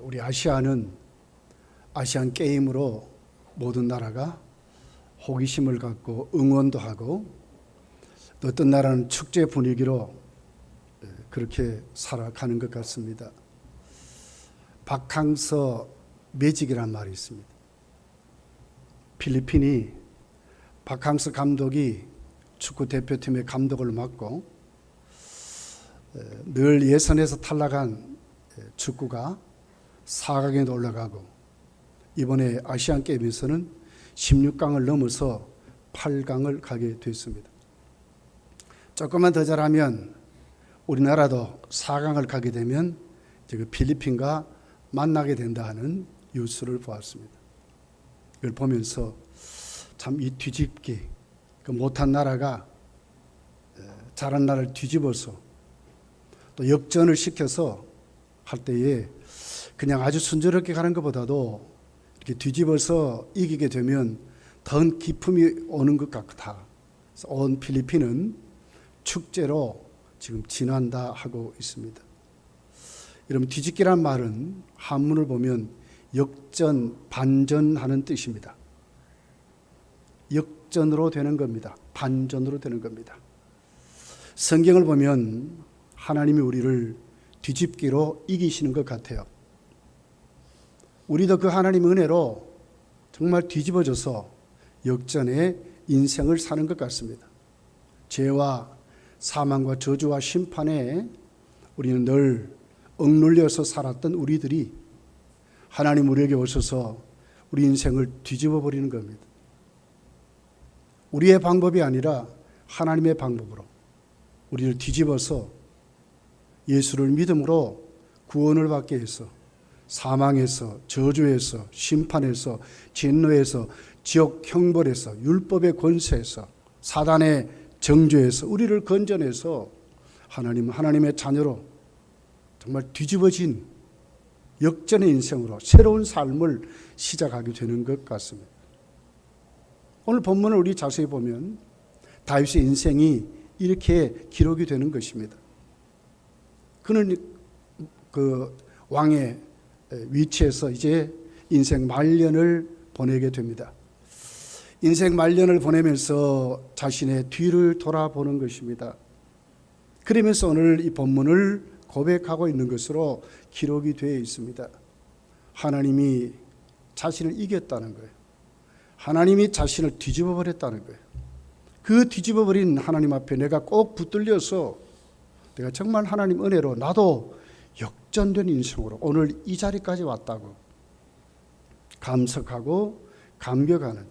우리 아시아는 아시안 게임으로 모든 나라가 호기심을 갖고 응원도 하고, 또 어떤 나라는 축제 분위기로 그렇게 살아가는 것 같습니다. 바캉스 매직이란 말이 있습니다. 필리핀이 바캉스 감독이 축구 대표팀의 감독을 맡고 늘 예선에서 탈락한 축구가 4강에 올라가고, 이번에 아시안 게임에서는 16강을 넘어서 8강을 가게 됐습니다. 조금만 더 잘하면 우리나라도 4강을 가게 되면 그 필리핀과 만나게 된다 하는 뉴스를 보았습니다. 이걸 보면서 참 이 뒤집기, 그 못한 나라가 잘한 나라를 뒤집어서 또 역전을 시켜서 할 때에 그냥 아주 순조롭게 가는 것보다도 이렇게 뒤집어서 이기게 되면 더 기쁨이 오는 것 같다. 그래서 온 필리핀은 축제로 지금 지난다 하고 있습니다. 여러분, 뒤집기란 말은 한문을 보면 역전, 반전하는 뜻입니다. 역전으로 되는 겁니다. 반전으로 되는 겁니다. 성경을 보면 하나님이 우리를 뒤집기로 이기시는 것 같아요. 우리도 그 하나님 은혜로 정말 뒤집어져서 역전의 인생을 사는 것 같습니다. 죄와 사망과 저주와 심판에 우리는 늘 억눌려서 살았던 우리들이 하나님 우리에게 오셔서 우리 인생을 뒤집어 버리는 겁니다. 우리의 방법이 아니라 하나님의 방법으로 우리를 뒤집어서 예수를 믿음으로 구원을 받게 해서 사망에서, 저주에서, 심판에서, 진노에서, 지옥 형벌에서, 율법의 권세에서, 사단의 정죄에서 우리를 건져내서 하나님의 자녀로 정말 뒤집어진 역전의 인생으로 새로운 삶을 시작하게 되는 것 같습니다. 오늘 본문을 우리 자세히 보면 다윗의 인생이 이렇게 기록이 되는 것입니다. 그는 그 왕의 위치에서 이제 인생 말년을 보내게 됩니다. 인생 말년을 보내면서 자신의 뒤를 돌아보는 것입니다. 그러면서 오늘 이 본문을 고백하고 있는 것으로 기록이 되어 있습니다. 하나님이 자신을 이겼다는 거예요. 하나님이 자신을 뒤집어 버렸다는 거예요. 그 뒤집어 버린 하나님 앞에 내가 꼭 붙들려서 내가 정말 하나님 은혜로 나도 역전된 인생으로 오늘 이 자리까지 왔다고 감석하고 감격하는,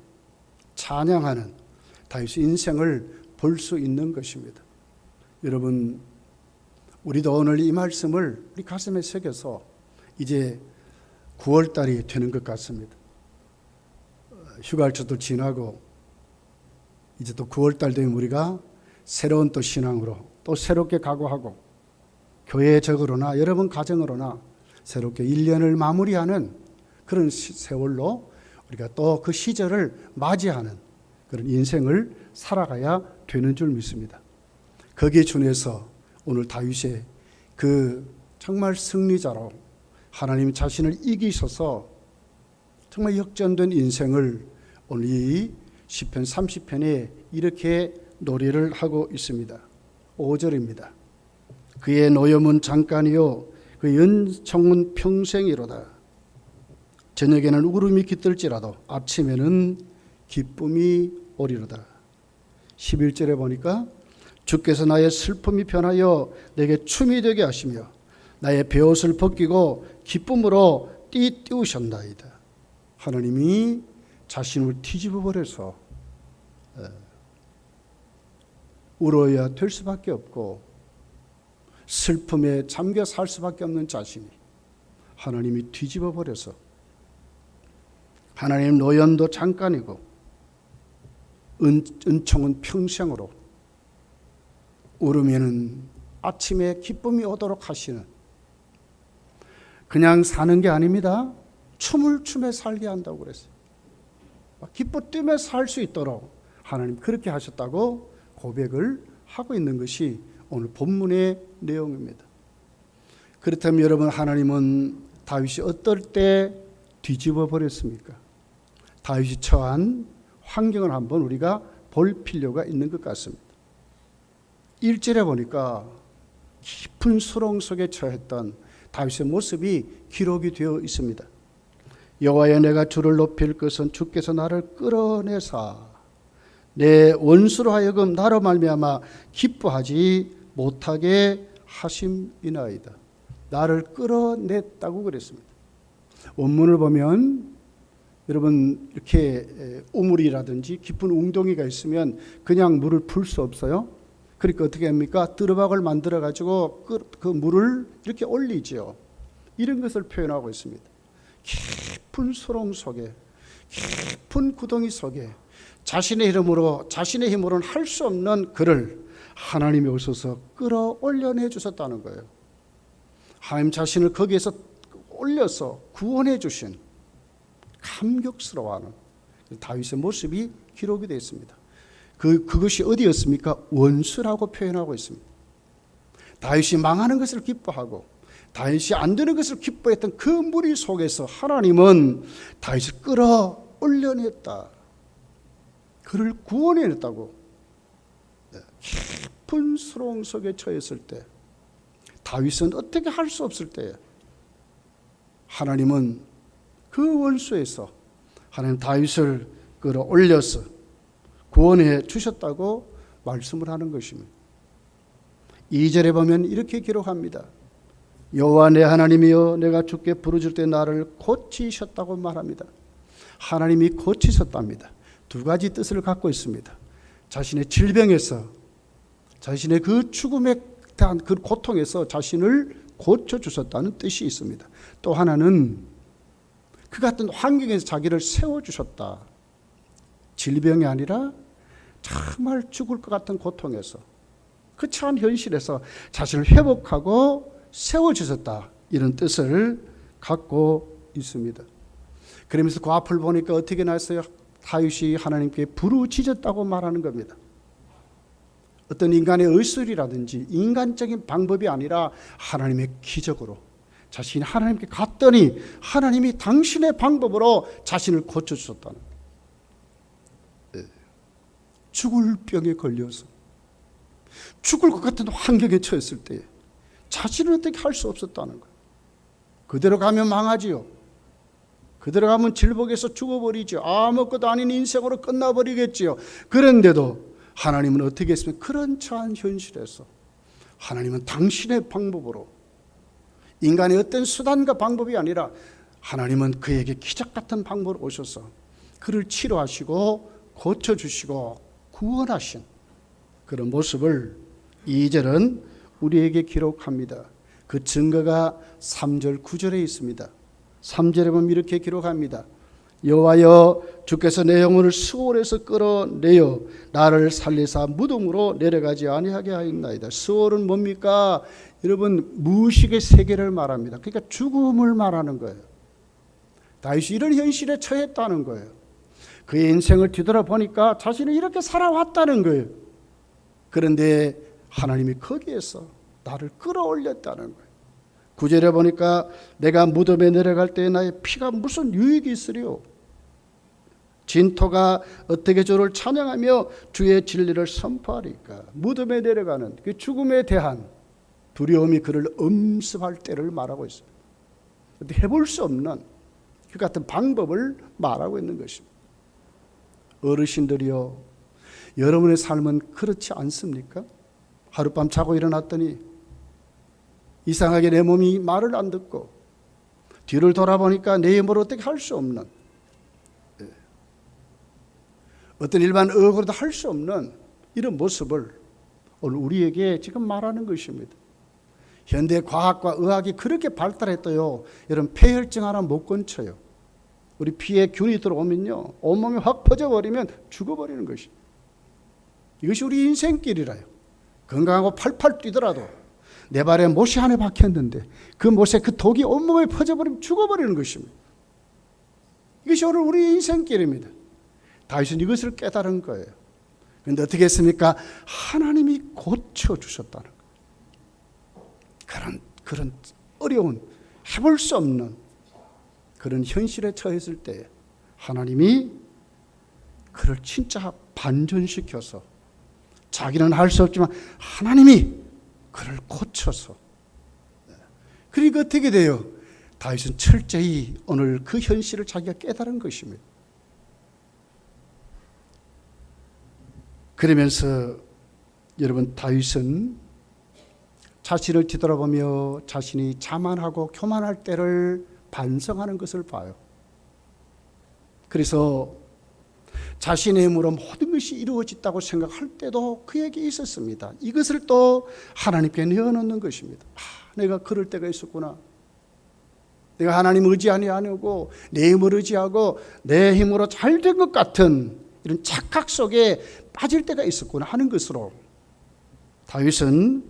찬양하는 다윗의 인생을 볼 수 있는 것입니다. 여러분, 우리도 오늘 이 말씀을 우리 가슴에 새겨서 이제 9월달이 되는 것 같습니다. 휴가철도 지나고 이제 또 9월달 되면 우리가 새로운 또 신앙으로 또 새롭게 각오하고 교회적으로나 여러분 가정으로나 새롭게 1년을 마무리하는 그런 세월로 우리가 또 그 시절을 맞이하는 그런 인생을 살아가야 되는 줄 믿습니다. 거기에 준해서 오늘 다윗의 그 정말 승리자로 하나님 자신을 이기셔서 정말 역전된 인생을 오늘 이 시편 30편에 이렇게 노래를 하고 있습니다. 5절입니다. 그의 노염은 잠깐이요 그의 연총은 평생이로다. 저녁에는 울음이 깃들지라도 아침에는 기쁨이 오리로다. 11절에 보니까 주께서 나의 슬픔이 변하여 내게 춤이 되게 하시며 나의 베옷을 벗기고 기쁨으로 띄우셨나이다. 하나님이 자신을 뒤집어 버려서 울어야 될 수밖에 없고 슬픔에 잠겨 살 수밖에 없는 자신이 하나님이 뒤집어 버려서 하나님 노연도 잠깐이고 은총은 평생으로 울으면은 아침에 기쁨이 오도록 하시는, 그냥 사는 게 아닙니다. 춤을 추며 살게 한다고 그랬어요. 기뻐 뛰며 살 수 있도록 하나님 그렇게 하셨다고 고백을 하고 있는 것이 오늘 본문의 내용입니다. 그렇다면 여러분, 하나님은 다윗이 어떨 때 뒤집어 버렸습니까? 다윗이 처한 환경을 한번 우리가 볼 필요가 있는 것 같습니다. 1절에 보니까 깊은 수렁 속에 처했던 다윗의 모습이 기록이 되어 있습니다. 여호와여, 내가 주를 높일 것은 주께서 나를 끌어내사 내 원수로 하여금 나로 말미암아 기뻐하지 못하게 하심이나이다. 나를 끌어냈다고 그랬습니다. 원문을 보면 여러분, 이렇게 우물이라든지 깊은 웅덩이가 있으면 그냥 물을 풀 수 없어요. 그러니까 어떻게 합니까? 뜨르박을 만들어 가지고 그 물을 이렇게 올리죠. 이런 것을 표현하고 있습니다. 깊은 수렁 속에, 깊은 구덩이 속에 자신의 힘으로는 할 수 없는 그를 하나님이 오셔서 끌어올려내 주셨다는 거예요. 하나님 자신을 거기에서 올려서 구원해 주신, 감격스러워하는 다윗의 모습이 기록이 되어 있습니다. 그것이 어디였습니까? 원수라고 표현하고 있습니다. 다윗이 망하는 것을 기뻐하고 다윗이 안 되는 것을 기뻐했던 그 무리 속에서 하나님은 다윗을 끌어올려냈다. 그를 구원해냈다고. 깊은 수렁 속에 처했을 때, 다윗은 어떻게 할 수 없을 때 하나님은 그 원수에서 하나님 다윗을 끌어올려서 구원해 주셨다고 말씀을 하는 것입니다. 2절에 보면 이렇게 기록합니다. 여호와 내 하나님이여, 내가 주께 부르짖을 때 나를 고치셨다고 말합니다. 하나님이 고치셨답니다. 두 가지 뜻을 갖고 있습니다. 자신의 질병에서, 자신의 그 죽음에 대한 그 고통에서 자신을 고쳐주셨다는 뜻이 있습니다. 또 하나는 그 같은 환경에서 자기를 세워주셨다. 질병이 아니라 정말 죽을 것 같은 고통에서, 그 처한 현실에서 자신을 회복하고 세워주셨다. 이런 뜻을 갖고 있습니다. 그러면서 그 앞을 보니까 어떻게 나왔어요? 다윗이 하나님께 부르짖었다고 말하는 겁니다. 어떤 인간의 의술이라든지 인간적인 방법이 아니라 하나님의 기적으로 자신이 하나님께 갔더니 하나님이 당신의 방법으로 자신을 고쳐주셨다는 거예요. 죽을 병에 걸려서 죽을 것 같은 환경에 처했을 때 자신은 어떻게 할 수 없었다는 거예요. 그대로 가면 망하지요. 그대로 가면 질복에서 죽어버리죠. 아무것도 아닌 인생으로 끝나버리겠지요. 그런데도 하나님은 어떻게 했으면 그런 처한 현실에서 하나님은 당신의 방법으로, 인간의 어떤 수단과 방법이 아니라 하나님은 그에게 기적 같은 방법으로 오셔서 그를 치료하시고 고쳐주시고 구원하신 그런 모습을 2절은 우리에게 기록합니다. 그 증거가 3절 9절에 있습니다. 3절에 보면 이렇게 기록합니다. 여호와여, 주께서 내 영혼을 스올에서 끌어내어 나를 살리사 무덤으로 내려가지 아니하게 하였나이다. 스올은 뭡니까? 여러분, 무식의 세계를 말합니다. 그러니까 죽음을 말하는 거예요. 다윗이 이런 현실에 처했다는 거예요. 그의 인생을 뒤돌아보니까 자신은 이렇게 살아왔다는 거예요. 그런데 하나님이 거기에서 나를 끌어올렸다는 거예요. 9절에 보니까 내가 무덤에 내려갈 때 나의 피가 무슨 유익이 있으리요? 진토가 어떻게 주를 찬양하며 주의 진리를 선포하리까? 무덤에 내려가는 그 죽음에 대한 두려움이 그를 엄습할 때를 말하고 있어요. 해볼 수 없는 그 같은 방법을 말하고 있는 것입니다. 어르신들이요, 여러분의 삶은 그렇지 않습니까? 하룻밤 자고 일어났더니 이상하게 내 몸이 말을 안 듣고 뒤를 돌아보니까 내 힘으로 어떻게 할 수 없는, 어떤 일반 의학으로도 할 수 없는 이런 모습을 오늘 우리에게 지금 말하는 것입니다. 현대 과학과 의학이 그렇게 발달했어요. 여러분, 폐혈증 하나 못 건쳐요. 우리 피에 균이 들어오면요, 온몸이 확 퍼져버리면 죽어버리는 것입니다. 이것이 우리 인생길이라요. 건강하고 팔팔 뛰더라도 내 발에 못이 하나 박혔는데 그 못에 그 독이 온몸에 퍼져버리면 죽어버리는 것입니다. 이것이 오늘 우리 인생길입니다. 다윗은 이것을 깨달은 거예요. 그런데 어떻게 했습니까? 하나님이 고쳐주셨다는 거예요. 그런 어려운, 해볼 수 없는 그런 현실에 처했을 때 하나님이 그를 진짜 반전시켜서 자기는 할 수 없지만 하나님이 그를 고쳐서, 그러니까 어떻게 돼요? 다윗은 철저히 오늘 그 현실을 자기가 깨달은 것입니다. 그러면서 여러분, 다윗은 자신을 뒤돌아보며 자신이 자만하고 교만할 때를 반성하는 것을 봐요. 그래서 자신의 힘으로 모든 것이 이루어졌다고 생각할 때도 그에게 있었습니다. 이것을 또 하나님께 내어놓는 것입니다. 내가 그럴 때가 있었구나. 내가 하나님 의지하니 아니고 내 힘을 의지하고 내 힘으로 잘 된 것 같은 이런 착각 속에 빠질 때가 있었구나 하는 것으로 다윗은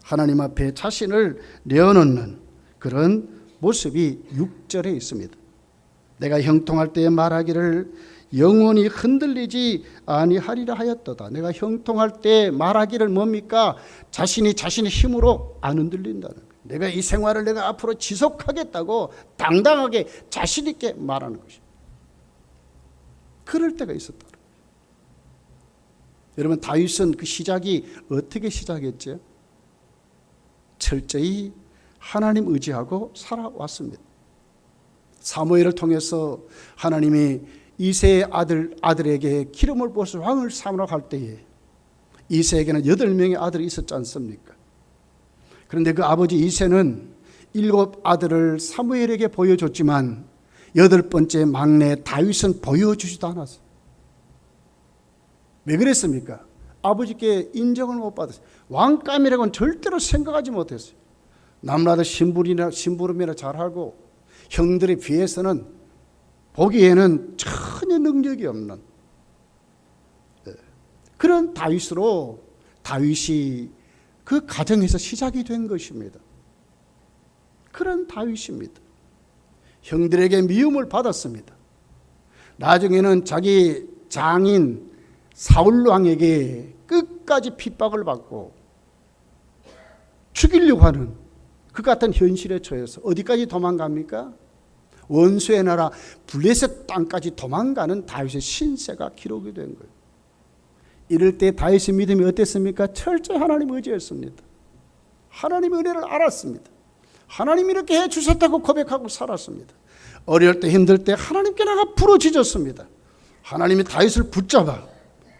하나님 앞에 자신을 내어놓는 그런 모습이 6절에 있습니다. 내가 형통할 때에 말하기를 영원히 흔들리지 아니하리라 하였도다. 내가 형통할 때 말하기를 뭡니까? 자신이 자신의 힘으로 안 흔들린다는 거예요. 내가 이 생활을 내가 앞으로 지속하겠다고 당당하게 자신 있게 말하는 것이죠. 그럴 때가 있었다. 여러분, 다윗은 그 시작이 어떻게 시작했죠? 철저히 하나님 의지하고 살아왔습니다. 사무엘을 통해서 하나님이 이새의 아들에게 기름을 부어서 왕을 삼으러 갈 때에 이새에게는 8명의 아들이 있었지 않습니까? 그런데 그 아버지 이새는 7 아들을 사무엘에게 보여줬지만 8번째 막내 다윗은 보여주지도 않았어요. 왜 그랬습니까? 아버지께 인정을 못 받았어요. 왕감이라고는 절대로 생각하지 못했어요. 남라도 심부름이나 잘하고 형들에 비해서는 보기에는 전혀 능력이 없는 그런 다윗으로 다윗이 그 가정에서 시작이 된 것입니다. 그런 다윗입니다. 형들에게 미움을 받았습니다. 나중에는 자기 장인 사울왕에게 끝까지 핍박을 받고 죽이려고 하는 그 같은 현실에 처해서 어디까지 도망갑니까? 원수의 나라 블레셋 땅까지 도망가는 다윗의 신세가 기록이 된 거예요. 이럴 때 다윗의 믿음이 어땠습니까? 철저히 하나님 의지였습니다. 하나님의 은혜를 알았습니다. 하나님이 이렇게 해주셨다고 고백하고 살았습니다. 어려울 때 힘들 때 하나님께 나가 부르짖었습니다. 하나님이 다윗을 붙잡아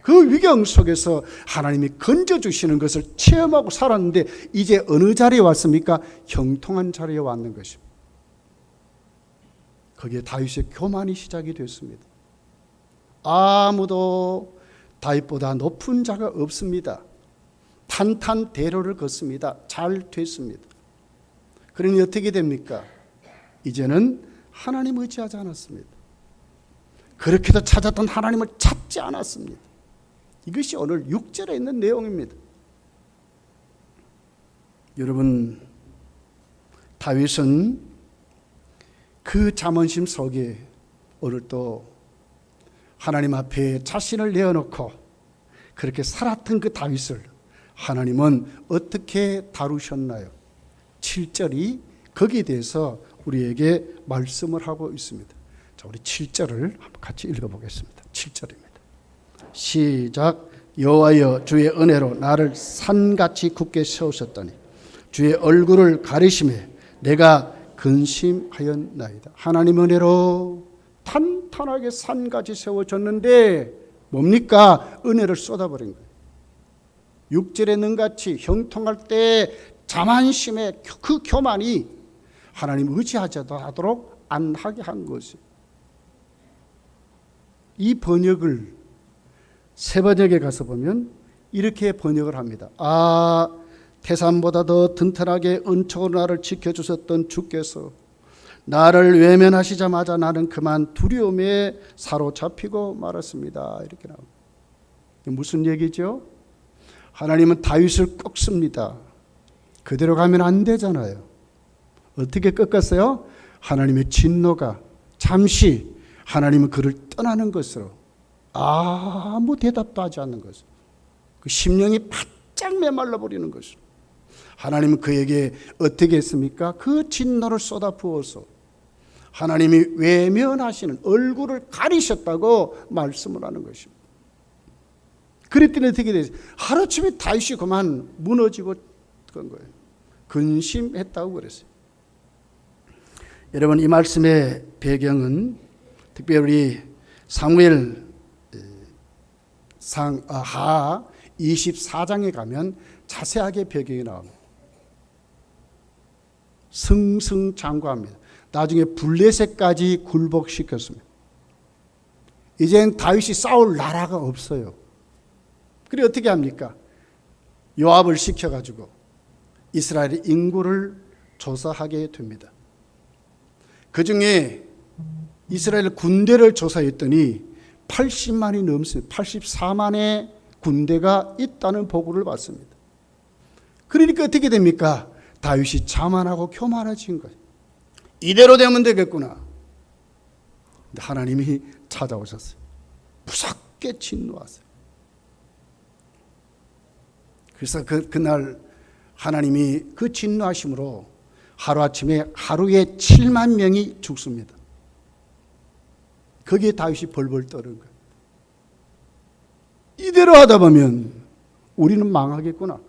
그 위경 속에서 하나님이 건져주시는 것을 체험하고 살았는데 이제 어느 자리에 왔습니까? 형통한 자리에 왔는 것입니다. 거기에 다윗의 교만이 시작이 됐습니다. 아무도 다윗보다 높은 자가 없습니다. 탄탄대로를 걷습니다. 잘 됐습니다. 그러니 어떻게 됩니까? 이제는 하나님 의지하지 않았습니다. 그렇게도 찾았던 하나님을 찾지 않았습니다. 이것이 오늘 6절에 있는 내용입니다. 여러분, 다윗은 그 자만심 속에 오늘 또 하나님 앞에 자신을 내어놓고 그렇게 살았던 그 다윗을 하나님은 어떻게 다루셨나요? 7절이 거기에 대해서 우리에게 말씀을 하고 있습니다. 자, 우리 7절을 같이 읽어보겠습니다. 7절입니다. 시작. 여호와여, 주의 은혜로 나를 산같이 굳게 세우셨더니 주의 얼굴을 가리심에 내가 근심하였나이다. 하나님 은혜로 탄탄하게 산같이 세워졌는데 뭡니까? 은혜를 쏟아버린 거예요. 6절에 능같이 형통할 때 자만심의 그 교만이 하나님 의지하지 않도록 안 하게 한 것이에요. 이 번역을 새 번역에 가서 보면 이렇게 번역을 합니다. 태산보다 더 튼튼하게 은총으로 나를 지켜주셨던 주께서 나를 외면하시자마자 나는 그만 두려움에 사로잡히고 말았습니다. 이렇게 나옵니다. 무슨 얘기죠? 하나님은 다윗을 꺾습니다. 그대로 가면 안 되잖아요. 어떻게 꺾었어요? 하나님의 진노가 잠시 하나님은 그를 떠나는 것으로 아무 대답도 하지 않는 것으로 그 심령이 바짝 메말라 버리는 것으로 하나님은 그에게 어떻게 했습니까? 그 진노를 쏟아 부어서 하나님이 외면하시는 얼굴을 가리셨다고 말씀을 하는 것입니다. 그랬더니 어떻게 되죠? 하루아침에 다윗이 그만 무너지고 간 거예요. 근심했다고 그랬어요. 여러분, 이 말씀의 배경은 특별히 우리 사무엘 하 24장에 가면 자세하게 배경이 나옵니다. 승승장구합니다. 나중에 블레셋까지 굴복시켰습니다. 이젠 다윗이 싸울 나라가 없어요. 그래 어떻게 합니까? 요압을 시켜가지고 이스라엘의 인구를 조사하게 됩니다. 그 중에 이스라엘 군대를 조사했더니 80만이 넘습니다. 84만의 군대가 있다는 보고를 받습니다. 그러니까 어떻게 됩니까? 다윗이 자만하고 교만해진 거예요. 이대로 되면 되겠구나. 근데 하나님이 찾아오셨어요. 무섭게 진노하세요. 그래서 그날 하나님이 그 진노하심으로 하루아침에 하루에 7만 명이 죽습니다. 거기에 다윗이 벌벌 떠는 거예요. 이대로 하다 보면 우리는 망하겠구나.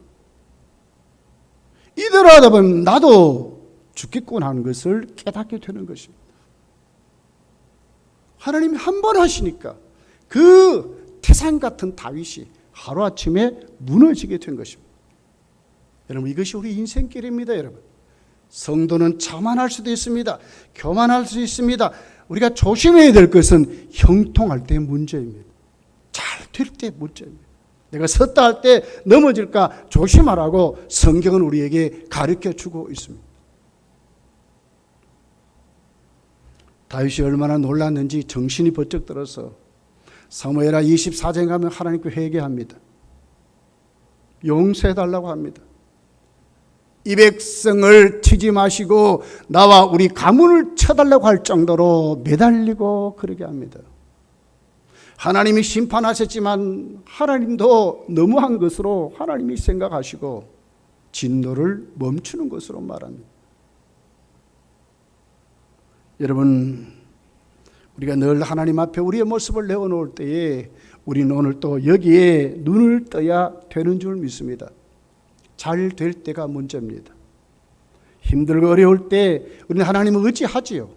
이대로 하다 보면 나도 죽겠구나 하는 것을 깨닫게 되는 것입니다. 하나님이 한 번 하시니까 그 태산 같은 다윗이 하루아침에 무너지게 된 것입니다. 여러분, 이것이 우리 인생길입니다. 여러분, 성도는 자만할 수도 있습니다. 교만할 수 있습니다. 우리가 조심해야 될 것은 형통할 때의 문제입니다. 잘 될 때 문제입니다. 내가 섰다 할 때 넘어질까 조심하라고 성경은 우리에게 가르쳐 주고 있습니다. 다윗이 얼마나 놀랐는지 정신이 번쩍 들어서 사무엘하 24장에 가면 하나님께 회개합니다. 용서해달라고 합니다. 이 백성을 치지 마시고 나와 우리 가문을 쳐달라고 할 정도로 매달리고 그러게 합니다. 하나님이 심판하셨지만 하나님도 너무한 것으로 하나님이 생각하시고 진노를 멈추는 것으로 말합니다. 여러분, 우리가 늘 하나님 앞에 우리의 모습을 내어놓을 때에 우리는 오늘 또 여기에 눈을 떠야 되는 줄 믿습니다. 잘 될 때가 문제입니다. 힘들고 어려울 때 우리는 하나님을 의지하지요.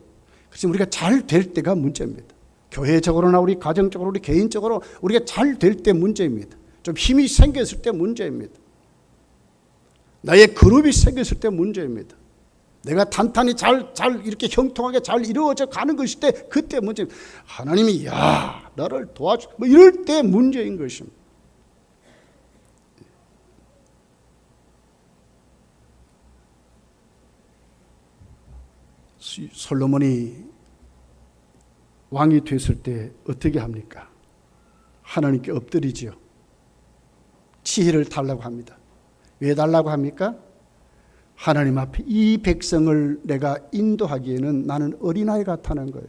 그렇지만 우리가 잘 될 때가 문제입니다. 교회적으로나 우리 가정적으로 우리 개인적으로 우리가 잘 될 때 문제입니다. 좀 힘이 생겼을 때 문제입니다. 나의 그룹이 생겼을 때 문제입니다. 내가 탄탄히 잘 이렇게 형통하게 잘 이루어져 가는 것일 때 그때 문제입니다. 하나님이 야 나를 도와줘 뭐 이럴 때 문제인 것입니다. 솔로몬이 왕이 됐을 때 어떻게 합니까? 하나님께 엎드리지요. 지혜를 달라고 합니다. 왜 달라고 합니까? 하나님 앞에 이 백성을 내가 인도하기에는 나는 어린아이 같다는 거예요.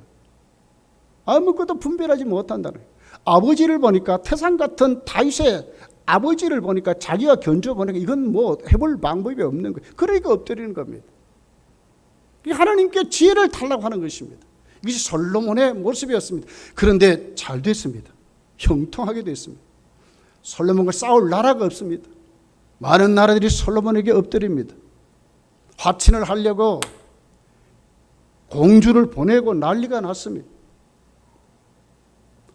아무것도 분별하지 못한다는 거예요. 아버지를 보니까 태산 같은 다윗의 아버지를 보니까 자기가 견뎌보니까 이건 뭐 해볼 방법이 없는 거예요. 그러니까 엎드리는 겁니다. 하나님께 지혜를 달라고 하는 것입니다. 이것이 솔로몬의 모습이었습니다. 그런데 잘 됐습니다. 형통하게 됐습니다. 솔로몬과 싸울 나라가 없습니다. 많은 나라들이 솔로몬에게 엎드립니다. 화친을 하려고 공주를 보내고 난리가 났습니다.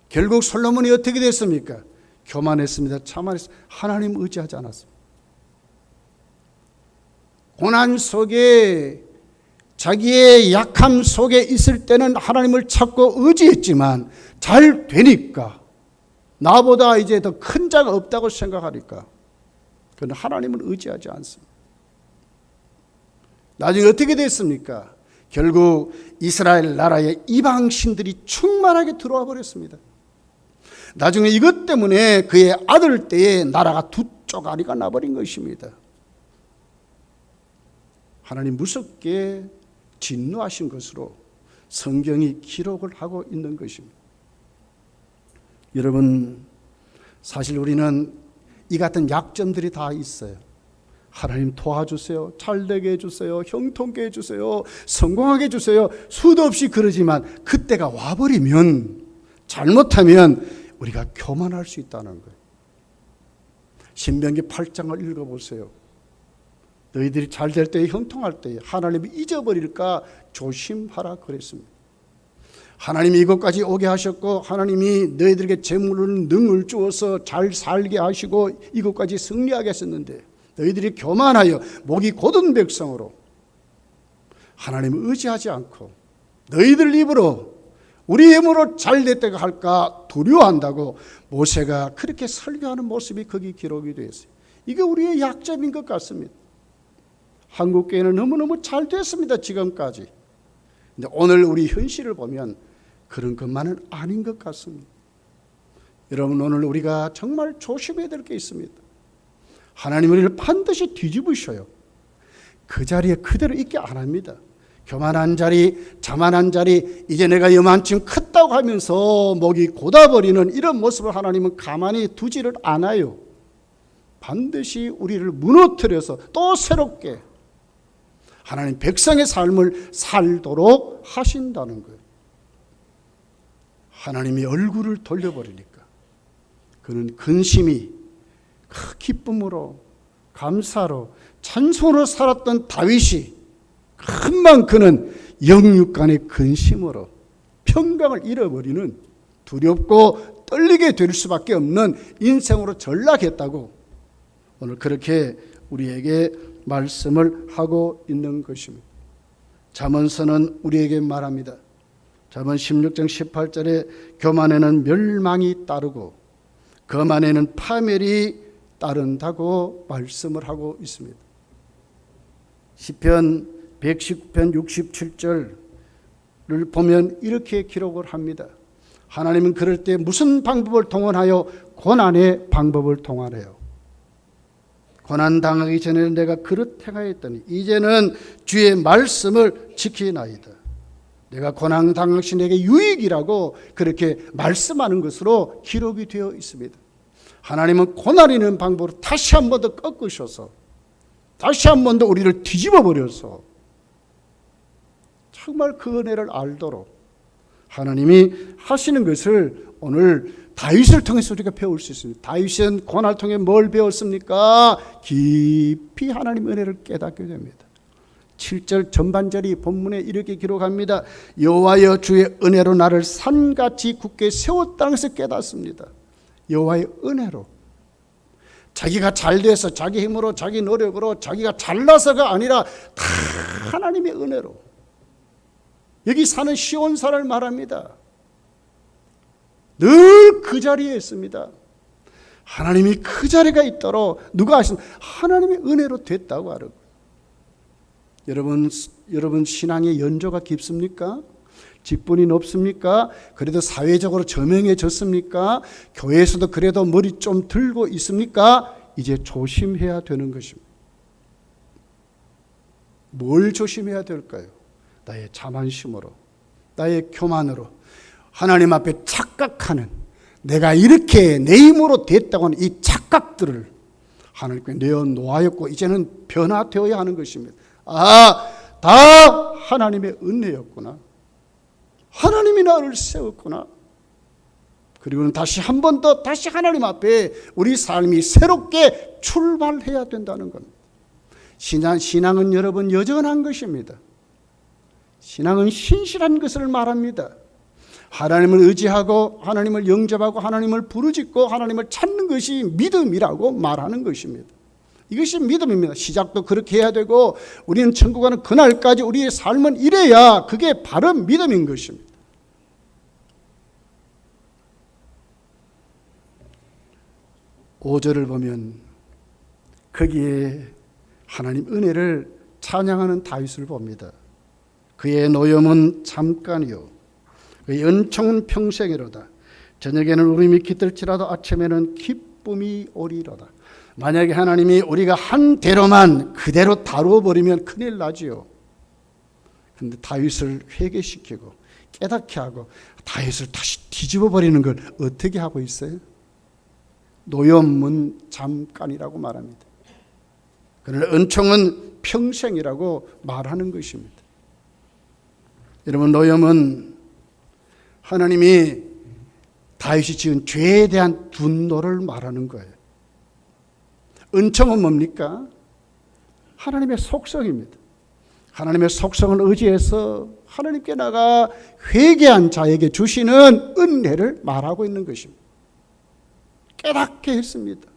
결국 솔로몬이 어떻게 됐습니까? 교만했습니다. 자만했습니다. 하나님 의지하지 않았습니다. 고난 속에 자기의 약함 속에 있을 때는 하나님을 찾고 의지했지만 잘 되니까 나보다 이제 더 큰 자가 없다고 생각하니까 그는 하나님을 의지하지 않습니다. 나중에 어떻게 됐습니까? 결국 이스라엘 나라에 이방신들이 충만하게 들어와 버렸습니다. 나중에 이것 때문에 그의 아들 때에 나라가 두 쪼가리가 나버린 것입니다. 하나님 무섭게 진노하신 것으로 성경이 기록을 하고 있는 것입니다. 여러분, 사실 우리는 이 같은 약점들이 다 있어요. 하나님 도와주세요. 잘되게 해주세요. 형통케 해주세요. 성공하게 해주세요. 수도 없이 그러지만 그때가 와버리면, 잘못하면 우리가 교만할 수 있다는 거예요. 신명기 8장을 읽어보세요. 너희들이 잘 될 때에, 형통할 때에 하나님이 잊어버릴까 조심하라 그랬습니다. 하나님이 이것까지 오게 하셨고, 하나님이 너희들에게 재물을 능을 주어서 잘 살게 하시고 이것까지 승리하게 하셨는데, 너희들이 교만하여 목이 곧은 백성으로 하나님을 의지하지 않고 너희들 입으로 우리 힘으로 잘 됐다고 할까 두려워한다고 모세가 그렇게 설교하는 모습이 거기 기록이 되어 있어요. 이게 우리의 약점인 것 같습니다. 한국교회는 너무너무 잘 됐습니다, 지금까지. 근데 오늘 우리 현실을 보면 그런 것만은 아닌 것 같습니다. 여러분, 오늘 우리가 정말 조심해야 될 게 있습니다. 하나님은 우리를 반드시 뒤집으셔요. 그 자리에 그대로 있게 안 합니다. 교만한 자리, 자만한 자리, 이제 내가 요만큼 컸다고 하면서 목이 곧아버리는 이런 모습을 하나님은 가만히 두지를 않아요. 반드시 우리를 무너뜨려서 또 새롭게 하나님 백성의 삶을 살도록 하신다는 거예요. 하나님이 얼굴을 돌려버리니까 그는 근심이 기쁨으로, 감사로, 찬송으로 살았던 다윗이 금방 그는 영육간의 근심으로 평강을 잃어버리는, 두렵고 떨리게 될 수밖에 없는 인생으로 전락했다고 오늘 그렇게 우리에게 말씀을 하고 있는 것입니다. 잠언서는 우리에게 말합니다. 잠언 16장 18절에 교만에는 멸망이 따르고 거만에는 파멸이 따른다고 말씀을 하고 있습니다. 시편 119편 67절을 보면 이렇게 기록을 합니다. 하나님은 그럴 때 무슨 방법을 동원하여? 고난의 방법을 동원해요. 고난 당하기 전에는 내가 그릇 행하였더니 이제는 주의 말씀을 지키나이다. 내가 고난 당하시 내게 유익이라고 그렇게 말씀하는 것으로 기록이 되어 있습니다. 하나님은 고난이는 방법으로 다시 한 번 더 꺾으셔서 다시 한 번 더 우리를 뒤집어 버려서 정말 그 은혜를 알도록 하나님이 하시는 것을 오늘 다윗을 통해서 우리가 배울 수 있습니다. 다윗은 고난을 통해 뭘 배웠습니까? 깊이 하나님의 은혜를 깨닫게 됩니다. 7절 전반절이 본문에 이렇게 기록합니다. 여호와여 주의 은혜로 나를 산같이 굳게 세웠다는 것을 깨닫습니다. 여호와의 은혜로, 자기가 잘 돼서 자기 힘으로 자기 노력으로 자기가 잘나서가 아니라 다 하나님의 은혜로. 여기 사는 시온사를 말합니다. 늘 그 자리에 있습니다. 하나님이 그 자리가 있도록 누가 하신? 하나님의 은혜로 됐다고 하라고. 여러분 신앙의 연조가 깊습니까? 직분이 높습니까? 그래도 사회적으로 저명해졌습니까? 교회에서도 그래도 머리 좀 들고 있습니까? 이제 조심해야 되는 것입니다. 뭘 조심해야 될까요? 나의 자만심으로, 나의 교만으로 하나님 앞에 착각하는, 내가 이렇게 내 힘으로 됐다고 하는 이 착각들을 하나님께 내어놓았고 이제는 변화되어야 하는 것입니다. 다 하나님의 은혜였구나. 하나님이 나를 세웠구나. 그리고는 다시 한 번 더 다시 하나님 앞에 우리 삶이 새롭게 출발해야 된다는 겁니다. 신앙은 여러분 여전한 것입니다. 신앙은 신실한 것을 말합니다. 하나님을 의지하고 하나님을 영접하고 하나님을 부르짖고 하나님을 찾는 것이 믿음이라고 말하는 것입니다. 이것이 믿음입니다. 시작도 그렇게 해야 되고 우리는 천국 가는 그날까지 우리의 삶은 이래야 그게 바른 믿음인 것입니다. (5절을) 보면 거기에 하나님 은혜를 찬양하는 다윗을 봅니다. 그의 노염은 잠깐이요 그의 은총은 평생이로다. 저녁에는 울음이 깃들지라도 아침에는 기쁨이 오리로다. 만약에 하나님이 우리가 한 대로만 그대로 다루어 버리면 큰일 나지요. 그런데 다윗을 회개시키고 깨닫게 하고 다윗을 다시 뒤집어 버리는 걸 어떻게 하고 있어요? 노염은 잠깐이라고 말합니다. 그러나 은총은 평생이라고 말하는 것입니다. 여러분, 노염은 하나님이 다윗이 지은 죄에 대한 분노를 말하는 거예요. 은총은 뭡니까? 하나님의 속성입니다. 하나님의 속성을 의지해서 하나님께 나가 회개한 자에게 주시는 은혜를 말하고 있는 것입니다. 깨닫게 했습니다.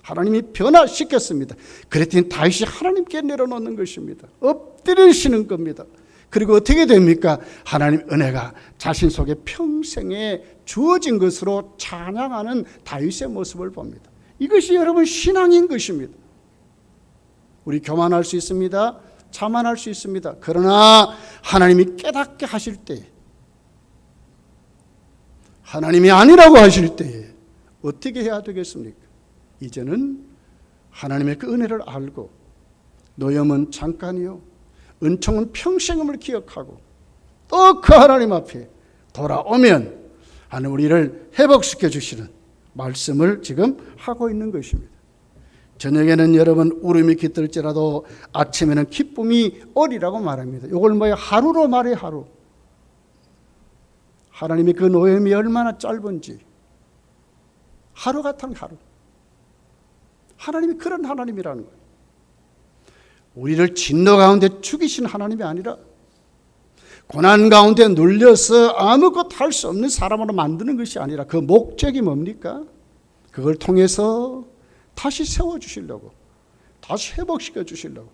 하나님이 변화시켰습니다. 그랬더니 다윗이 하나님께 내려놓는 것입니다. 엎드리시는 겁니다. 그리고 어떻게 됩니까? 하나님 은혜가 자신 속에 평생에 주어진 것으로 찬양하는 다윗의 모습을 봅니다. 이것이 여러분 신앙인 것입니다. 우리 교만할 수 있습니다. 자만할 수 있습니다. 그러나 하나님이 깨닫게 하실 때, 하나님이 아니라고 하실 때 어떻게 해야 되겠습니까? 이제는 하나님의 그 은혜를 알고 노염은 잠깐이요, 은총은 평생임을 기억하고 또 그 하나님 앞에 돌아오면 하나님 우리를 회복시켜 주시는 말씀을 지금 하고 있는 것입니다. 저녁에는 여러분 울음이 깃들지라도 아침에는 기쁨이 오리라고 말합니다. 이걸 뭐예요? 하루로 말해. 하루. 하나님이 그 노염이 얼마나 짧은지, 하루 같은 하루. 하나님이 그런 하나님이라는 거예요. 우리를 진노 가운데 죽이신 하나님이 아니라 고난 가운데 눌려서 아무것도 할 수 없는 사람으로 만드는 것이 아니라 그 목적이 뭡니까? 그걸 통해서 다시 세워주시려고, 다시 회복시켜 주시려고.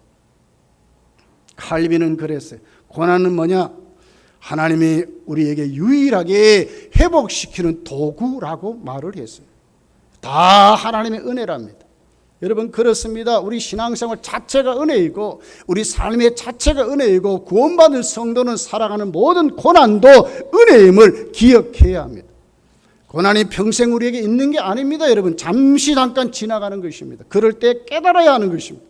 칼빈은 그랬어요. 고난은 뭐냐? 하나님이 우리에게 유일하게 회복시키는 도구라고 말을 했어요. 다 하나님의 은혜랍니다. 여러분, 그렇습니다. 우리 신앙생활 자체가 은혜이고 우리 삶의 자체가 은혜이고 구원받은 성도는 살아가는 모든 고난도 은혜임을 기억해야 합니다. 고난이 평생 우리에게 있는 게 아닙니다. 여러분, 잠시 잠깐 지나가는 것입니다. 그럴 때 깨달아야 하는 것입니다.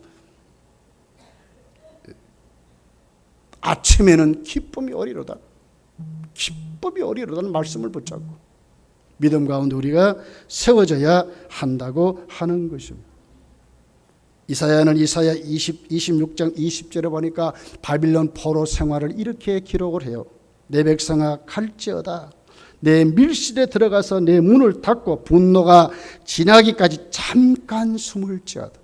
아침에는 기쁨이 오리로다. 기쁨이 오리로다는 말씀을 붙잡고 믿음 가운데 우리가 세워져야 한다고 하는 것입니다. 이사야는 이사야 26장 20절에 보니까 바빌론 포로 생활을 이렇게 기록을 해요. 내 백성아 갈지어다. 내 밀실에 들어가서 내 문을 닫고 분노가 지나기까지 잠깐 숨을지어다.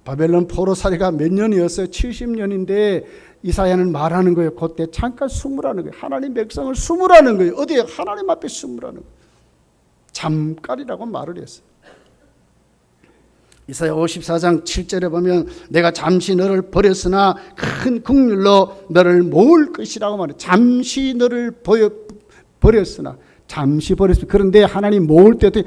바벨론 포로살이가 몇 년이었어요? 70년인데 이사야는 말하는 거예요. 그때 잠깐 숨으라는 거예요. 하나님 백성을 숨으라는 거예요. 어디에? 하나님 앞에 숨으라는 거예요. 잠깐이라고 말을 했어요. 이사야 54장 7절에 보면 내가 잠시 너를 버렸으나 큰 긍휼로 너를 모을 것이라고 말해요. 잠시 너를 버렸으나, 잠시 버렸으나, 그런데 하나님 모을 때 큰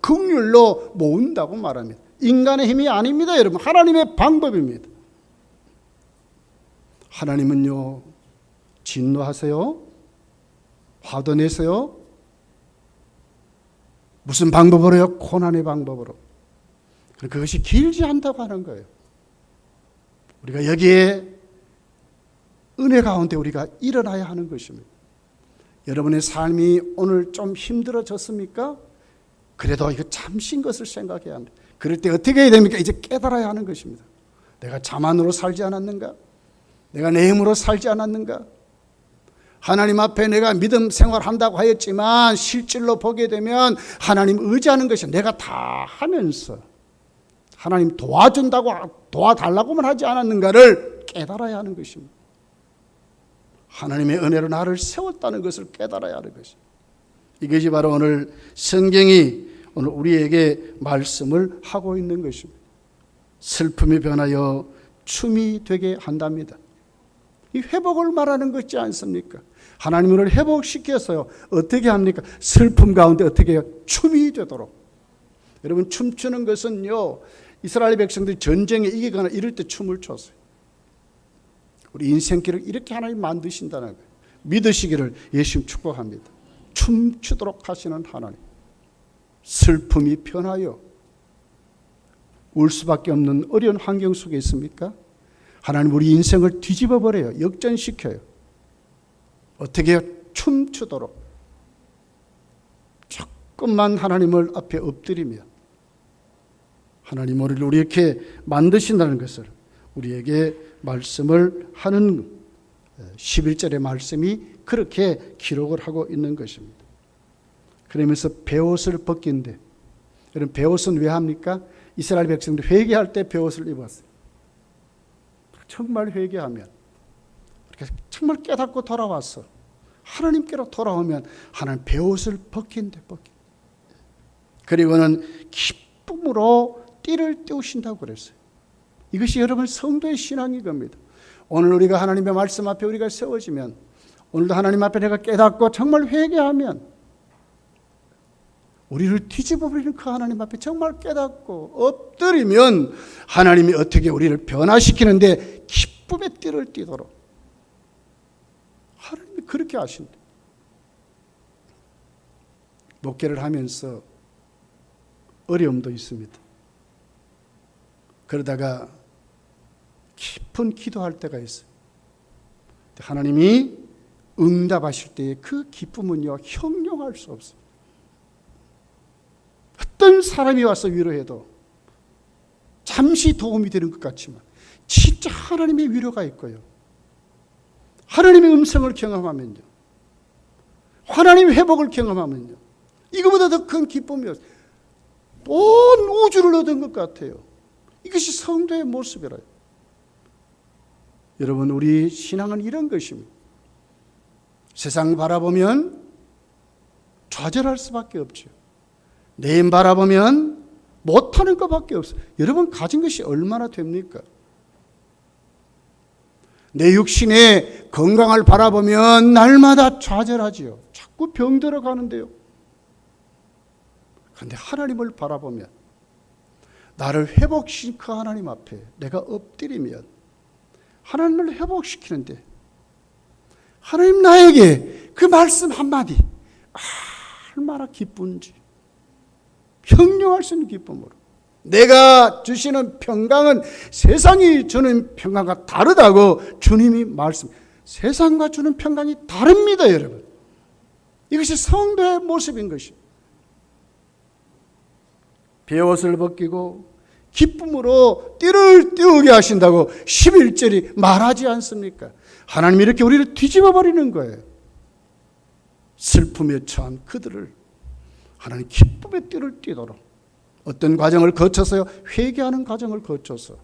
긍휼로 모은다고 말합니다. 인간의 힘이 아닙니다. 여러분, 하나님의 방법입니다. 하나님은요, 진노하세요? 화도 내세요? 무슨 방법으로요? 고난의 방법으로. 그것이 길지 않다고 하는 거예요. 우리가 여기에 은혜 가운데 우리가 일어나야 하는 것입니다. 여러분의 삶이 오늘 좀 힘들어졌습니까? 그래도 이거 잠시인 것을 생각해야 합니다. 그럴 때 어떻게 해야 됩니까? 이제 깨달아야 하는 것입니다. 내가 자만으로 살지 않았는가? 내가 내 힘으로 살지 않았는가? 하나님 앞에 내가 믿음 생활한다고 하였지만 실질로 보게 되면 하나님 의지하는 것이 내가 다 하면서 하나님 도와달라고만 하지 않았는가를 깨달아야 하는 것입니다. 하나님의 은혜로 나를 세웠다는 것을 깨달아야 하는 것입니다. 이것이 바로 오늘 성경이 오늘 우리에게 말씀을 하고 있는 것입니다. 슬픔이 변하여 춤이 되게 한답니다. 이 회복을 말하는 것이지 않습니까? 하나님을 회복시켜서요, 어떻게 합니까? 슬픔 가운데 어떻게 해요? 춤이 되도록. 여러분, 춤추는 것은요, 이스라엘 백성들이 전쟁에 이기거나 이럴 때 춤을 췄어요. 우리 인생길을 이렇게 하나님 만드신다는 거예요. 믿으시기를 예수님 축복합니다. 춤추도록 하시는 하나님. 슬픔이 변하여 울 수밖에 없는 어려운 환경 속에 있습니까? 하나님 우리 인생을 뒤집어 버려요. 역전시켜요. 어떻게 해요? 춤추도록. 조금만 하나님을 앞에 엎드리면 하나님 우리를 이렇게 만드신다는 것을 우리에게 말씀을 하는 11절의 말씀이 그렇게 기록을 하고 있는 것입니다. 그러면서 베옷을 벗긴데, 여러분 베옷은 왜 합니까? 이스라엘 백성들 회개할 때 베옷을 입었어요. 정말 회개하면, 정말 깨닫고 돌아와서 하나님께로 돌아오면 하나님 베옷을 벗긴대. 그리고는 기쁨으로 띠를 띄우신다고 그랬어요. 이것이 여러분 성도의 신앙인 겁니다. 오늘 우리가 하나님의 말씀 앞에 우리가 세워지면, 오늘도 하나님 앞에 내가 깨닫고 정말 회개하면, 우리를 뒤집어버리는 그 하나님 앞에 정말 깨닫고 엎드리면 하나님이 어떻게 우리를 변화시키는데 기쁨의 띠를 띠도록 하나님이 그렇게 하신대. 목회를 하면서 어려움도 있습니다. 그러다가 깊은 기도할 때가 있어요. 하나님이 응답하실 때의 그 기쁨은요, 형용할 수 없어요. 어떤 사람이 와서 위로해도 잠시 도움이 되는 것 같지만 진짜 하나님의 위로가 있고요, 하나님의 음성을 경험하면요, 하나님의 회복을 경험하면요, 이거보다 더 큰 기쁨이 없어요. 온 우주를 얻은 것 같아요. 이것이 성도의 모습이라요. 여러분, 우리 신앙은 이런 것입니다. 세상 바라보면 좌절할 수밖에 없죠. 내인 바라보면 못하는 것밖에 없어요. 여러분 가진 것이 얼마나 됩니까? 내 육신의 건강을 바라보면 날마다 좌절하지요. 자꾸 병들어 가는데요. 그런데 하나님을 바라보면, 나를 회복시킨 그 하나님 앞에 내가 엎드리면 하나님을 회복시키는데, 하나님 나에게 그 말씀 한마디 얼마나 기쁜지, 형용할 수 있는 기쁨으로, 내가 주시는 평강은 세상이 주는 평강과 다르다고 주님이 말씀, 세상과 주는 평강이 다릅니다. 여러분, 이것이 성도의 모습인 것입니다. 베옷을 벗기고 기쁨으로 띠를 띄우게 하신다고 11절이 말하지 않습니까? 하나님이 이렇게 우리를 뒤집어 버리는 거예요. 슬픔에 처한 그들을 하나님 기쁨의 띠를 띠도록, 어떤 과정을 거쳐서요, 회개하는 과정을 거쳐서,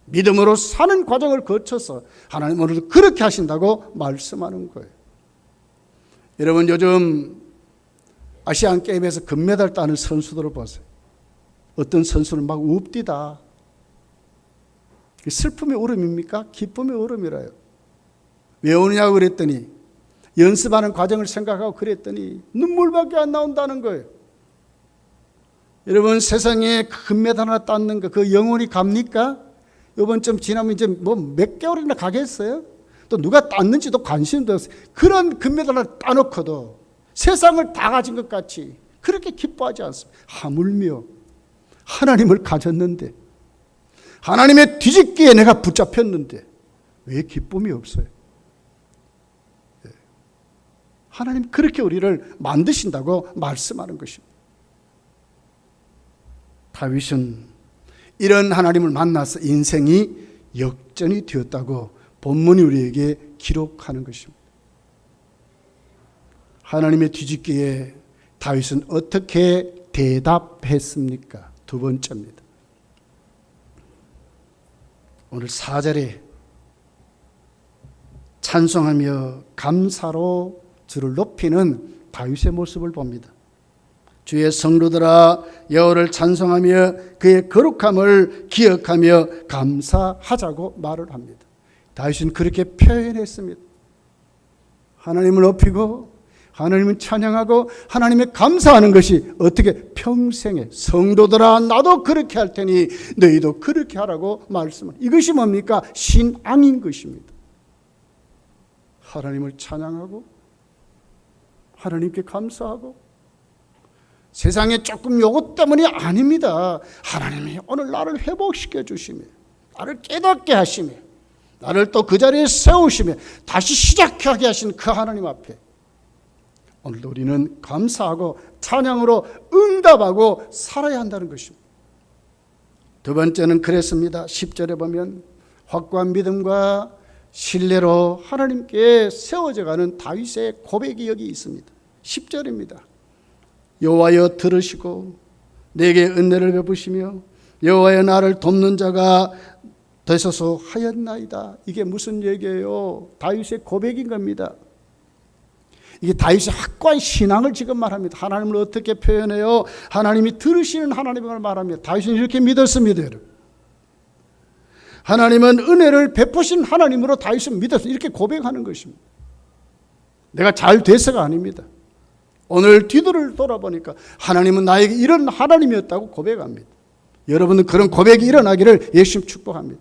믿음으로 사는 과정을 거쳐서 하나님 오늘도 그렇게 하신다고 말씀하는 거예요. 여러분, 요즘 아시안 게임에서 금메달 따는 선수들을 보세요. 어떤 선수는 막 웁디다. 슬픔의 울음입니까? 기쁨의 울음이라요. 왜 우느냐고 그랬더니, 연습하는 과정을 생각하고 그랬더니 눈물밖에 안 나온다는 거예요. 여러분, 세상에 금메달 하나 땄는 거, 그 영혼이 갑니까? 이번쯤 지나면 이제 뭐 몇 개월이나 가겠어요? 또 누가 땄는지도 관심도 없어요. 그런 금메달을 따놓고도 세상을 다 가진 것 같이 그렇게 기뻐하지 않습니다. 하물며 하나님을 가졌는데, 하나님의 뒤집기에 내가 붙잡혔는데 왜 기쁨이 없어요? 하나님 그렇게 우리를 만드신다고 말씀하는 것입니다. 다윗은 이런 하나님을 만나서 인생이 역전이 되었다고 본문이 우리에게 기록하는 것입니다. 하나님의 뒤집기에 다윗은 어떻게 대답했습니까? 두 번째입니다. 오늘 4절에 찬송하며 감사로 주를 높이는 다윗의 모습을 봅니다. 주의 성도들아, 여호와를 찬송하며 그의 거룩함을 기억하며 감사하자고 말을 합니다. 다윗은 그렇게 표현했습니다. 하나님을 높이고 하나님을 찬양하고 하나님의 감사하는 것이 어떻게 평생에, 성도들아 나도 그렇게 할 테니 너희도 그렇게 하라고 말씀합니다. 이것이 뭡니까? 신앙인 것입니다. 하나님을 찬양하고 하나님께 감사하고, 세상에 조금 요것 때문이 아닙니다. 하나님이 오늘 나를 회복시켜 주시며, 나를 깨닫게 하시며, 나를 또 그 자리에 세우시며 다시 시작하게 하신 그 하나님 앞에 오늘도 우리는 감사하고 찬양으로 응답하고 살아야 한다는 것입니다. 두 번째는 그랬습니다. 10절에 보면 확고한 믿음과 신뢰로 하나님께 세워져가는 다윗의 고백이 여기 있습니다. 10절입니다. 여호와여 들으시고 내게 은혜를 베푸시며 여호와여 나를 돕는 자가 되소서 하였나이다. 이게 무슨 얘기예요? 다윗의 고백인 겁니다. 이게 다윗의 확고한 신앙을 지금 말합니다. 하나님을 어떻게 표현해요? 하나님이 들으시는 하나님을 말합니다. 다윗은 이렇게 믿었습니다. 여러분. 하나님은 은혜를 베푸신 하나님으로 다윗은 믿었습니다. 이렇게 고백하는 것입니다. 내가 잘 돼서가 아닙니다. 오늘 뒤를 돌아보니까 하나님은 나에게 이런 하나님이었다고 고백합니다. 여러분은 그런 고백이 일어나기를 예수님 축복합니다.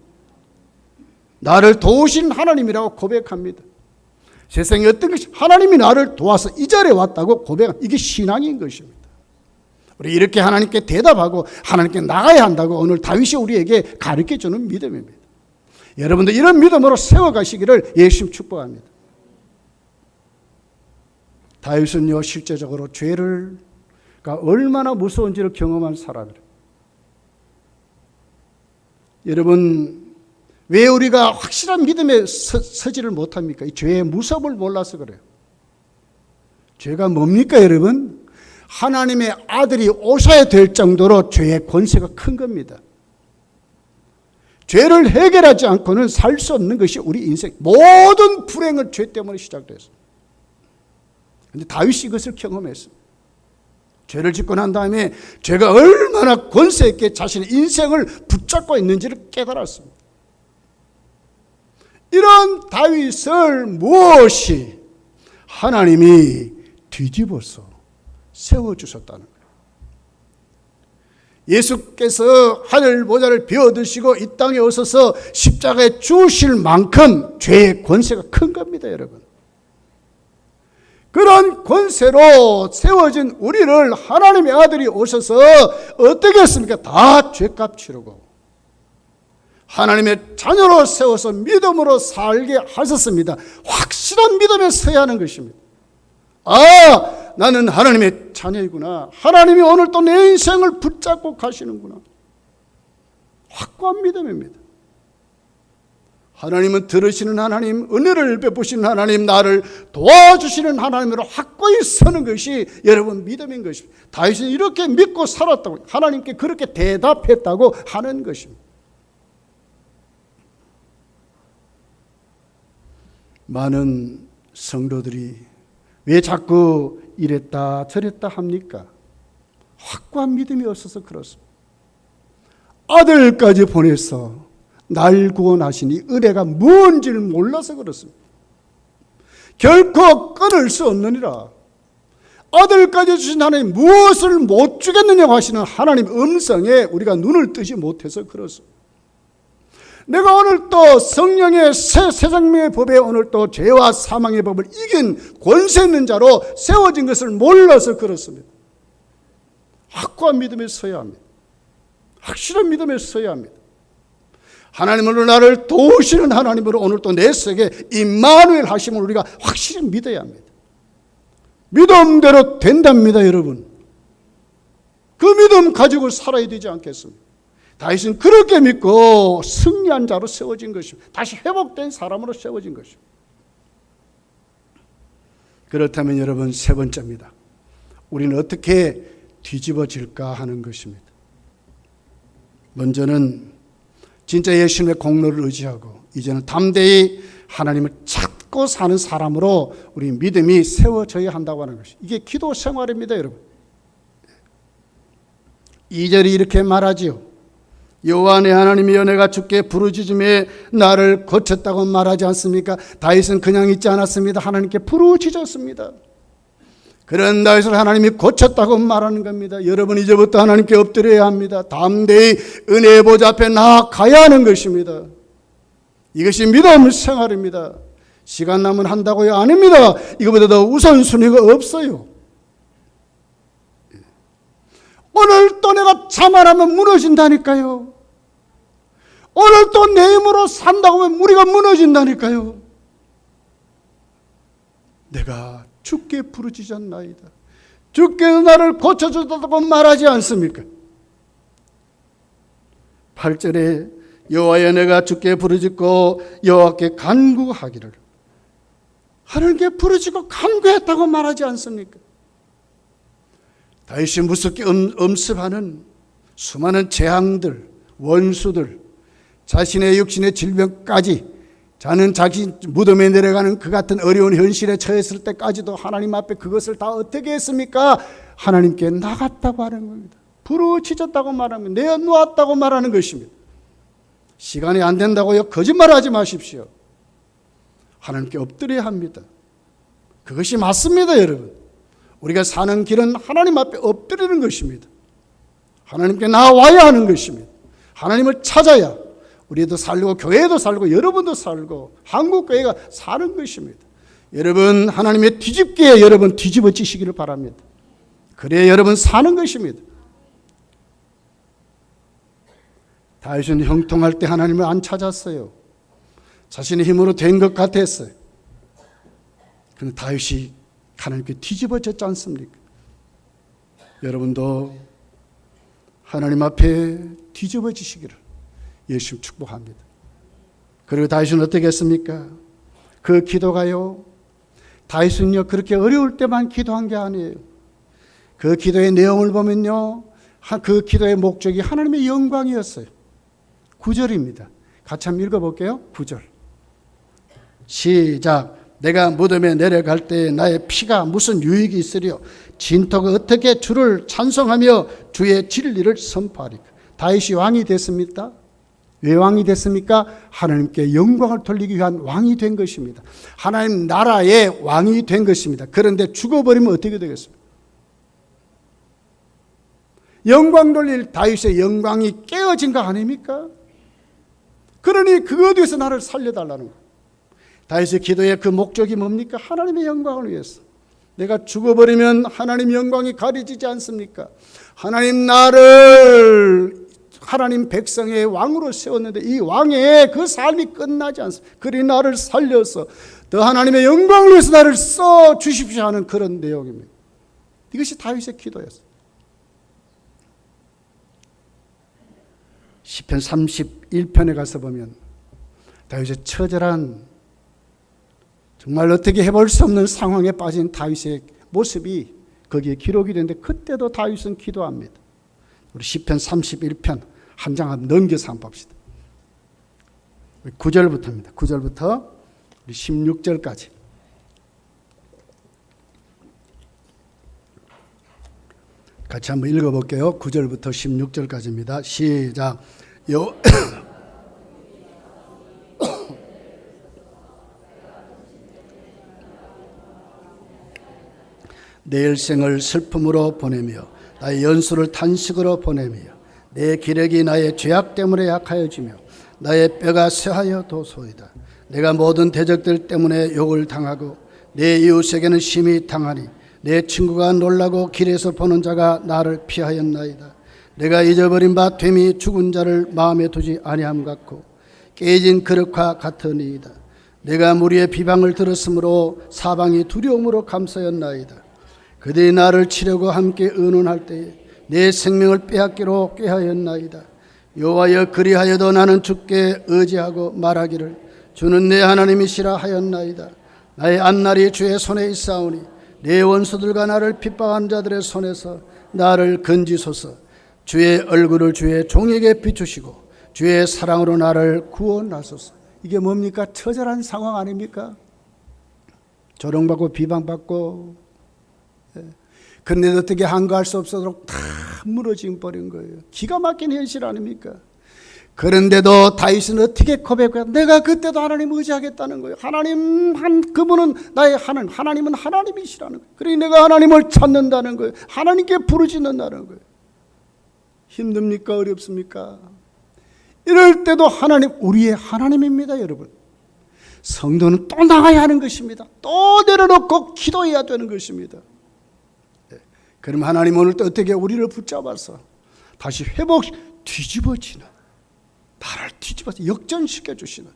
나를 도우신 하나님이라고 고백합니다. 세상에 어떤 것이 하나님이 나를 도와서 이 자리에 왔다고 고백합니다. 이게 신앙인 것입니다. 우리 이렇게 하나님께 대답하고 하나님께 나가야 한다고 오늘 다윗이 우리에게 가르쳐주는 믿음입니다. 여러분들 이런 믿음으로 세워가시기를 예수님 축복합니다. 다윗은요 실제적으로 죄를 얼마나 무서운지를 경험한 사람이에요. 여러분 왜 우리가 확실한 믿음에 서지를 못합니까? 이 죄의 무섭을 몰라서 그래요. 죄가 뭡니까 여러분? 하나님의 아들이 오셔야 될 정도로 죄의 권세가 큰 겁니다. 죄를 해결하지 않고는 살 수 없는 것이 우리 인생 모든 불행은 죄 때문에 시작됐습니다. 그런데 다윗이 이것을 경험했습니다. 죄를 짓고 난 다음에 죄가 얼마나 권세 있게 자신의 인생을 붙잡고 있는지를 깨달았습니다. 이런 다윗을 무엇이 하나님이 뒤집어서 세워주셨다는 거예요. 예수께서 하늘 보좌를 비워드시고 이 땅에 오셔서 십자가에 죽으실 만큼 죄의 권세가 큰 겁니다, 여러분. 그런 권세로 세워진 우리를 하나님의 아들이 오셔서 어떻게 했습니까? 다 죄값 치르고 하나님의 자녀로 세워서 믿음으로 살게 하셨습니다. 확실한 믿음에 서야 하는 것입니다. 아, 나는 하나님의 자녀이구나. 하나님이 오늘 또 내 인생을 붙잡고 가시는구나. 확고한 믿음입니다. 하나님은 들으시는 하나님, 은혜를 베푸시는 하나님, 나를 도와주시는 하나님으로 확고히 서는 것이 여러분 믿음인 것입니다. 다윗은 이렇게 믿고 살았다고, 하나님께 그렇게 대답했다고 하는 것입니다. 많은 성도들이 왜 자꾸 이랬다 저랬다 합니까? 확고한 믿음이 없어서 그렇습니다. 아들까지 보내서 날 구원하시니 은혜가 뭔지를 몰라서 그렇습니다. 결코 끊을 수 없느니라. 아들까지 주신 하나님 무엇을 못 주겠느냐고 하시는 하나님 음성에 우리가 눈을 뜨지 못해서 그렇습니다. 내가 오늘 또 성령의 새 생명의 법에 오늘 또 죄와 사망의 법을 이긴 권세 있는 자로 세워진 것을 몰라서 그렇습니다. 확고한 믿음에 서야 합니다. 확실한 믿음에 서야 합니다. 하나님으로 나를 도우시는 하나님으로 오늘 또 내 속에 임마누엘 하심을 우리가 확실히 믿어야 합니다. 믿음대로 된답니다, 여러분. 그 믿음 가지고 살아야 되지 않겠습니까? 다윗은 그렇게 믿고 승리한 자로 세워진 것입니다. 다시 회복된 사람으로 세워진 것입니다. 그렇다면 여러분 세 번째입니다. 우리는 어떻게 뒤집어질까 하는 것입니다. 먼저는 진짜 예수님의 공로를 의지하고 이제는 담대히 하나님을 찾고 사는 사람으로 우리 믿음이 세워져야 한다고 하는 것이 이게 기도 생활입니다, 여러분. 2절이 이렇게 말하지요. 여호와 내 하나님이여 내가 주께 부르짖음에 나를 고쳤다고 말하지 않습니까? 다윗은 그냥 있지 않았습니다. 하나님께 부르짖었습니다. 그런 다윗을 하나님이 고쳤다고 말하는 겁니다. 여러분 이제부터 하나님께 엎드려야 합니다. 담대히 은혜의 보좌 앞에 나아가야 하는 것입니다. 이것이 믿음 생활입니다. 시간 남으면 한다고요? 아닙니다. 이거보다 더 우선순위가 없어요. 오늘 또 내가 자만하면 무너진다니까요. 오늘 또 내 힘으로 산다고 하면 우리가 무너진다니까요. 내가 주께 부르짖었나이다. 주께서 나를 고쳐주셨다고 말하지 않습니까? 8절에 여호와여 내가 주께 부르짖고 여호와께 간구하기를, 하나님께 부르짖고 간구했다고 말하지 않습니까? 다윗이 무섭게 엄습하는 수많은 재앙들, 원수들, 자신의 육신의 질병까지, 자는 자기 무덤에 내려가는 그 같은 어려운 현실에 처했을 때까지도 하나님 앞에 그것을 다 어떻게 했습니까? 하나님께 나갔다고 하는 겁니다. 부르짖었다고 말하면, 내어놓았다고 말하는 것입니다. 시간이 안 된다고요? 거짓말하지 마십시오. 하나님께 엎드려야 합니다. 그것이 맞습니다, 여러분. 우리가 사는 길은 하나님 앞에 엎드리는 것입니다. 하나님께 나와야 하는 것입니다. 하나님을 찾아야 우리도 살고 교회도 살고 여러분도 살고 한국교회가 사는 것입니다. 여러분 하나님의 뒤집기에 여러분 뒤집어지시기를 바랍니다. 그래야 여러분 사는 것입니다. 다윗은 형통할 때 하나님을 안 찾았어요. 자신의 힘으로 된 것 같았어요. 그런데 다윗이 하나님께 뒤집어졌지 않습니까? 여러분도 하나님 앞에 뒤집어지시기를 예수 축복합니다. 그리고 다윗은 어떻게 했습니까? 그 기도가요, 다윗은요 그렇게 어려울 때만 기도한 게 아니에요. 그 기도의 내용을 보면요, 그 기도의 목적이 하나님의 영광이었어요. 9절입니다. 같이 한번 읽어볼게요. 9절 시작. 내가 무덤에 내려갈 때 나의 피가 무슨 유익이 있으리요? 진토가 어떻게 주를 찬송하며 주의 진리를 선포하리까? 다윗이 왕이 됐습니까? 왜 왕이 됐습니까? 하나님께 영광을 돌리기 위한 왕이 된 것입니다. 하나님 나라의 왕이 된 것입니다. 그런데 죽어버리면 어떻게 되겠습니까? 영광 돌릴 다윗의 영광이 깨어진 거 아닙니까? 그러니 그것 위해서 나를 살려달라는 거예요. 다윗의 기도의 그 목적이 뭡니까? 하나님의 영광을 위해서. 내가 죽어버리면 하나님 영광이 가려지지 않습니까? 하나님 나를 하나님 백성의 왕으로 세웠는데 이 왕의 그 삶이 끝나지 않습니다. 그리 나를 살려서 더 하나님의 영광을 위해서 나를 써 주십시오 하는 그런 내용입니다. 이것이 다윗의 기도였어요. 시편 31편에 가서 보면 다윗의 처절한, 정말 어떻게 해볼 수 없는 상황에 빠진 다윗의 모습이 거기에 기록이 되는데, 그때도 다윗은 기도합니다. 우리 시편 31편 한 장 넘겨서 한번 봅시다. 9절부터입니다. 9절부터 우리 16절까지. 같이 한번 읽어볼게요. 9절부터 16절까지입니다. 시작. 내 일생을 슬픔으로 보내며 나의 연수를 탄식으로 보내며 내 기력이 나의 죄악 때문에 약하여지며 나의 뼈가 쇠하여 도소이다. 내가 모든 대적들 때문에 욕을 당하고 내 이웃에게는 심히 당하니 내 친구가 놀라고 길에서 보는 자가 나를 피하였나이다. 내가 잊어버린 바 됨이 죽은 자를 마음에 두지 아니함 같고 깨진 그릇과 같으니이다. 내가 무리의 비방을 들었으므로 사방이 두려움으로 감싸였나이다. 그들이 나를 치려고 함께 의논할 때에 내 생명을 빼앗기로 꾀하였나이다. 여호와여 그리하여도 나는 주께 의지하고 말하기를 주는 내 하나님이시라 하였나이다. 나의 앞날이 주의 손에 있사오니 내 원수들과 나를 핍박한 자들의 손에서 나를 건지소서. 주의 얼굴을 주의 종에게 비추시고 주의 사랑으로 나를 구원하소서. 이게 뭡니까? 처절한 상황 아닙니까? 조롱받고 비방받고, 그런데 어떻게 한가할 수 없도록 다 무너져 버린 거예요. 기가 막힌 현실 아닙니까? 그런데도 다윗은 어떻게 고백해요? 내가 그때도 하나님 의지하겠다는 거예요. 하나님, 그분은 나의 하나님은 하나님이시라는 거예요. 그러니 내가 하나님을 찾는다는 거예요. 하나님께 부르짖는다는 거예요. 힘듭니까? 어렵습니까? 이럴 때도 하나님, 우리의 하나님입니다, 여러분. 성도는 또 나가야 하는 것입니다. 또 내려놓고 기도해야 되는 것입니다. 그럼 하나님 오늘 또 어떻게 우리를 붙잡아서 다시 뒤집어지는, 나를 뒤집어서 역전시켜 주시는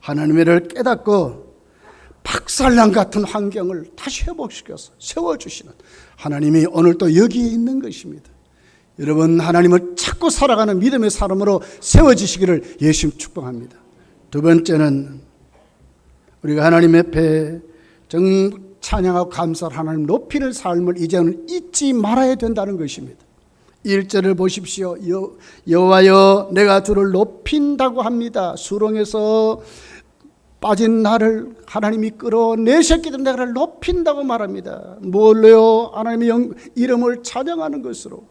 하나님을 깨닫고 박살난 같은 환경을 다시 회복시켜서 세워주시는 하나님이 오늘 또 여기에 있는 것입니다. 여러분 하나님을 찾고 살아가는 믿음의 사람으로 세워지시기를 예수님 축복합니다. 두 번째는 우리가 하나님 앞에 찬양하고 감사를 하나님 높이는 삶을 이제는 잊지 말아야 된다는 것입니다. 1절을 보십시오. 여호와여 내가 주를 높인다고 합니다. 수렁에서 빠진 나를 하나님이 끌어내셨기 때문에 내가 높인다고 말합니다. 뭘로요? 하나님의 이름을 찬양하는 것으로,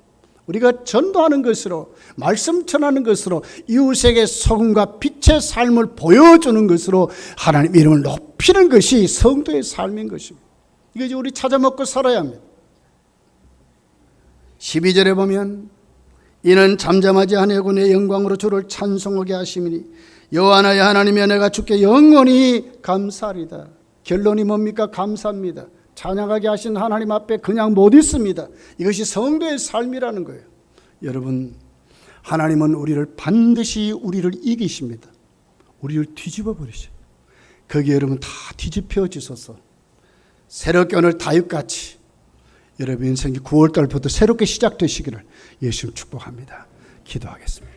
우리가 전도하는 것으로, 말씀 전하는 것으로, 이웃에게 소금과 빛의 삶을 보여주는 것으로 하나님 이름을 높이는 것이 성도의 삶인 것입니다. 이것이 우리 찾아 먹고 살아야 합니다. 12절에 보면 이는 잠잠하지 아니하고 내 영광으로 주를 찬송하게 하심이니 여호와 나의 하나님이여 내가 주께 영원히 감사하리다. 결론이 뭡니까? 감사합니다. 찬양하게 하신 하나님 앞에 그냥 못 있습니다. 이것이 성도의 삶이라는 거예요. 여러분, 하나님은 우리를 반드시 우리를 이기십니다. 우리를 뒤집어 버리셔요. 거기에 여러분 다 뒤집혀 주셔서 새롭게 오늘 다윗같이 여러분 인생이 9월달부터 새롭게 시작되시기를 예수님 축복합니다. 기도하겠습니다.